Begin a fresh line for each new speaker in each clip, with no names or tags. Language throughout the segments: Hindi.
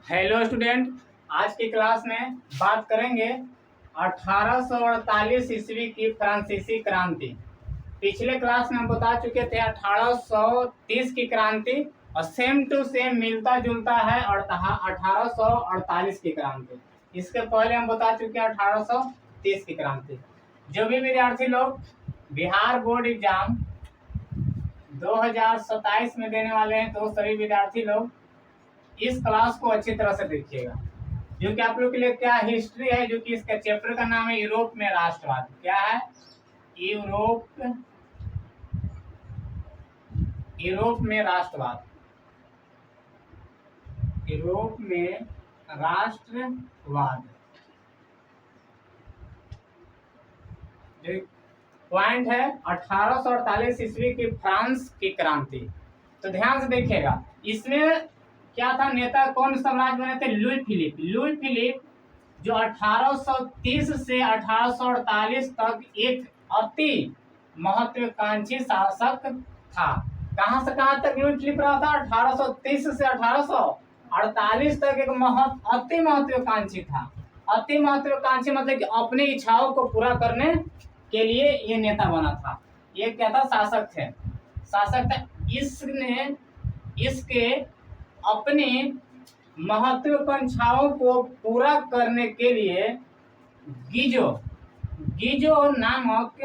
हेलो स्टूडेंट, आज की क्लास में बात करेंगे 1848 ईस्वी की फ्रांसीसी क्रांति। पिछले क्लास में हम बता चुके थे 1830 की क्रांति और सेम टू सेम मिलता जुलता है और 1848 की क्रांति। इसके पहले हम बता चुके हैं 1830 की क्रांति। जो भी विद्यार्थी लोग बिहार बोर्ड एग्जाम 2027 में देने वाले हैं तो सभी विद्यार्थी लोग इस क्लास को अच्छी तरह से देखिएगा, जो कि आप लोग के लिए क्या हिस्ट्री है, जो कि इसका चैप्टर का नाम है यूरोप में राष्ट्रवाद। क्या है? यूरोप में राष्ट्रवाद। यूरोप में राष्ट्रवाद जो पॉइंट है 1848 ईस्वी की फ्रांस की क्रांति। तो ध्यान से देखिएगा, इसमें क्या था, नेता कौन साम्राज्य बने थे? लुई फिलिप जो 1830 से 1848 तक एक अति महत्वाकांक्षी शासक था। कहां से कहां तक लुई फिलिप रहा था? 1830 से 1848 तक एक अति महत्वाकांक्षी था। अति महत्वाकांक्षी मतलब कि अपनी इच्छाओं को पूरा करने के लिए ये नेता बना था। ये क्या था? शासक था। इसके अपनी महत्वाकांक्षाओं को पूरा करने के लिए गीजो नामक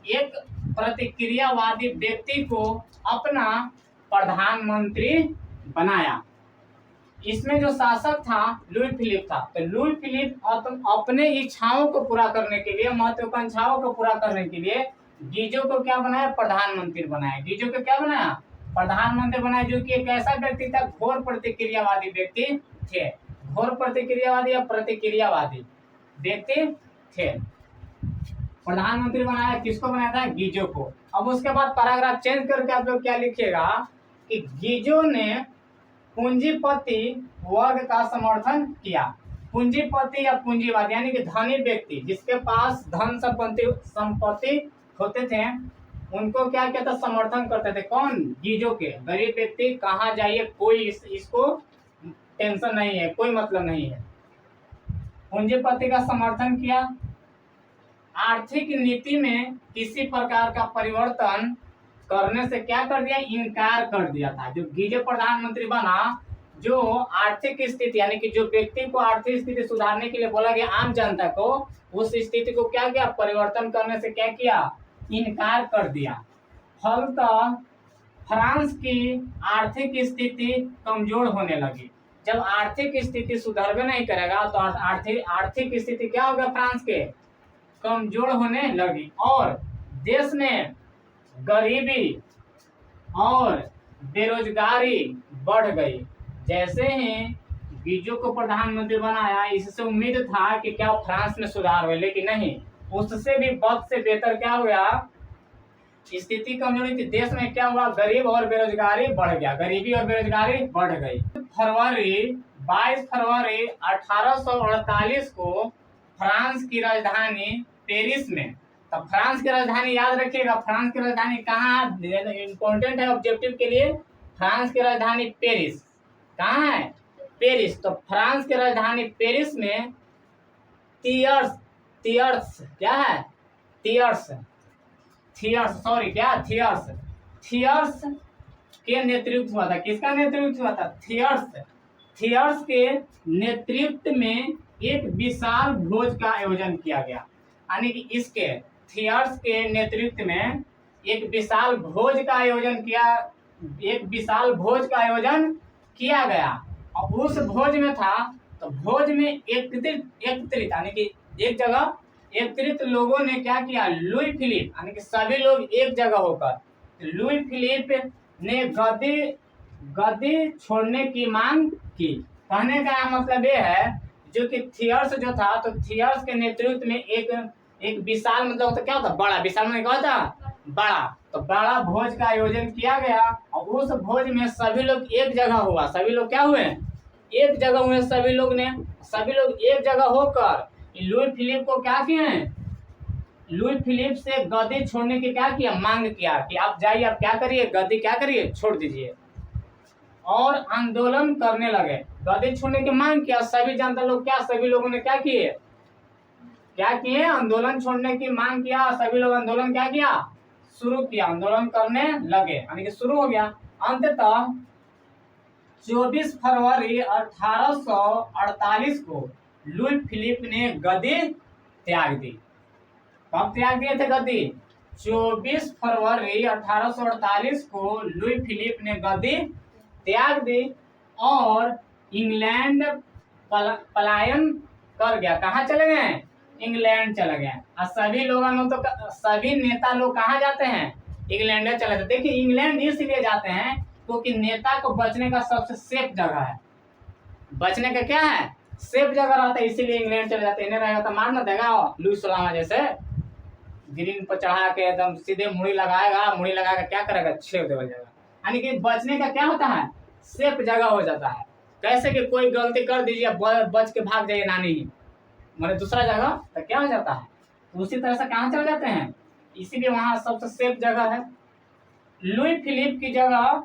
एक प्रतिक्रियावादी व्यक्ति को अपना प्रधानमंत्री बनाया। इसमें जो शासक था लुई फिलिप था। तो लुई फिलिप अपने इच्छाओं को पूरा करने के लिए, महत्वाकांक्षाओं को पूरा करने के लिए गीजो को क्या बनाया? प्रधानमंत्री बनाया। गीजो को क्या बनाया? प्रधानमंत्री बनाया, जो कि एक ऐसा व्यक्ति था, घोर प्रतिक्रियावादी व्यक्ति थे। घोर प्रतिक्रियावादी या प्रतिक्रियावादी व्यक्ति थे। प्रधानमंत्री बनाया। किसको बनाया था? गीजो को। अब उसके बाद पैराग्राफ चेंज करके आप लोग क्या लिखिएगा कि गीजो ने पूंजीपति वर्ग का समर्थन किया। पूंजीपति या पूंजीवादी यानी कि धनी व्यक्ति जिसके पास धन संपत्ति होते थे, उनको क्या कहता? समर्थन करते थे। कौन? गीजो के। गरीब व्यक्ति कहाँ जाइए, कोई इसको टेंशन नहीं है, कोई मतलब नहीं है। पूंजीपति का समर्थन किया। आर्थिक नीति में किसी प्रकार का परिवर्तन करने से क्या कर दिया? इनकार कर दिया था। जो गीजो प्रधानमंत्री बना, जो आर्थिक स्थिति यानी कि जो व्यक्ति को आर्थिक स्थिति सुधारने के लिए बोला गया आम जनता को, उस स्थिति को क्या किया? परिवर्तन करने से क्या किया? इनकार कर दिया। फलतः फ्रांस की आर्थिक स्थिति कमजोर होने लगी। जब आर्थिक स्थिति सुधरवे नहीं करेगा तो आर्थिक स्थिति क्या होगा? फ्रांस के कमजोर होने लगी और देश में गरीबी और बेरोजगारी बढ़ गई। जैसे ही गीजो को प्रधानमंत्री बनाया, इससे उम्मीद था कि क्या फ्रांस में सुधार हो, लेकिन नहीं, उससे भी बद से बेहतर क्या हुआ? स्थिति कमजोरी थी। देश में क्या हुआ? गरीब और बेरोजगारी बढ़ गया। गरीबी और बेरोजगारी बढ़ गई। 22 फरवरी 1848 को फ्रांस की राजधानी पेरिस में, तब फ्रांस की राजधानी याद रखिएगा, फ्रांस की राजधानी कहाँ? इंपॉर्टेंट है ऑब्जेक्टिव के लिए। फ्रांस की राजधानी पेरिस कहाँ है? पेरिस। तो फ्रांस की राजधानी पेरिस में थियर्स क्या है? थियर्स के नेतृत्व हुआ था। किसका नेतृत्व हुआ था? थियर्स के नेतृत्व में एक विशाल भोज का आयोजन किया गया। यानी कि इसके थियर्स के नेतृत्व में एक विशाल भोज का आयोजन किया गया। और उस भोज में था, तो भोज में एकत्रित यानी कि एक जगह एकत्रित लोगों ने क्या किया? लुई फिलिप यानी कि सभी लोग एक जगह होकर लुई फिलिप ने गद्दी छोड़ने की मांग की। कहने का मतलब ये है, जो कि थियर्स जो था, तो थियर्स के नेतृत्व में एक विशाल मतलब तो क्या होता? बड़ा। विशाल में क्या होता? बड़ा। तो बड़ा भोज का आयोजन किया गया और उस भोज में सभी लोग एक जगह हुआ। सभी लोग क्या हुए? एक जगह हुए। सभी लोग एक जगह होकर लुई फिलिप को क्या किए? लुई फिलिप से गद्दी छोड़ने की क्या किया? मांग किया कि आप जाइए, आप क्या करिए? गद्दी क्या करिए? छोड़ दीजिए। और आंदोलन करने लगे। गद्दी छोड़ने की मांग किया। सभी जनता लोग क्या, सभी लोगों ने क्या किए, आंदोलन छोड़ने की मांग किया। सभी लोग आंदोलन क्या किया, शुरू किया, आंदोलन करने लगे, यानी कि शुरू हो गया। अंततः 24 फरवरी 1848 को लुई फिलिप ने गद्दी त्याग दी। कब त्याग दिए थे गद्दी? 24 फरवरी 1848 को लुई फिलिप ने गद्दी त्याग दी और इंग्लैंड पलायन कर गया। कहाँ चले गए? इंग्लैंड चले गए। और सभी लोगों तो सभी नेता लोग कहाँ जाते हैं? इंग्लैंड चले जाते। देखिए इंग्लैंड इसलिए जाते हैं क्योंकि नेता को बचने का सबसे सेफ जगह है। बचने का क्या है? सेफ जगह रहता है, इसीलिए इंग्लैंड चले जाते हैं। इन्हें रहेगा तो मार ना देगा लुईस सलामा जैसे, ग्रीन पर चढ़ा के एकदम सीधे मुड़ी लगाएगा, मुड़ी लगाकर क्या करेगा, छेड़ देगा जाएगा। यानी कि बचने का क्या होता है, सेफ जगह हो जाता है। कैसे कि कोई गलती कर दीजिए, बच के भाग जाइए नानी मैंने दूसरा जगह, तो क्या हो जाता है, तो उसी तरह से कहाँ चले जाते हैं, इसीलिए वहां सबसे सेफ जगह है। लुई फिलिप की जगह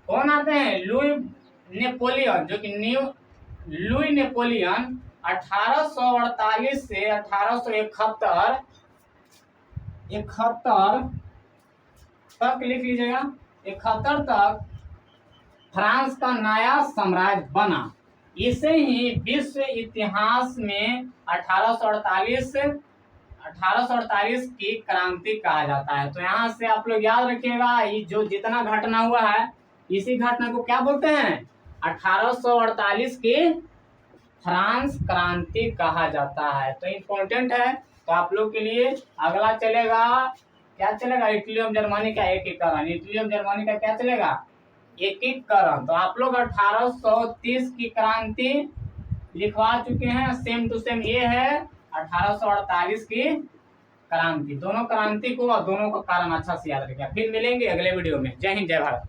कौन आते हैं? लुई नेपोलियन, जो कि लुई नेपोलियन 1848 से 1871 तक लिख लीजिएगा, 71 तक फ्रांस का नया साम्राज्य बना। इसे ही विश्व इतिहास में 1848 की क्रांति कहा जाता है। तो यहाँ से आप लोग याद रखिएगा, ये जो जितना घटना हुआ है, इसी घटना को क्या बोलते हैं? 1848 की फ्रांस क्रांति कहा जाता है। तो इम्पोर्टेंट है। तो आप लोग के लिए अगला चलेगा, क्या चलेगा? इटली जर्मनी का एकीकरण। इटली जर्मनी का क्या चलेगा? एकीकरण। तो आप लोग 1830 की क्रांति लिखवा चुके हैं, सेम टू सेम ये है 1848 की क्रांति। दोनों क्रांति को और दोनों का कारण अच्छा से याद रखिए। फिर मिलेंगे अगले वीडियो में। जय हिंद, जय भारत।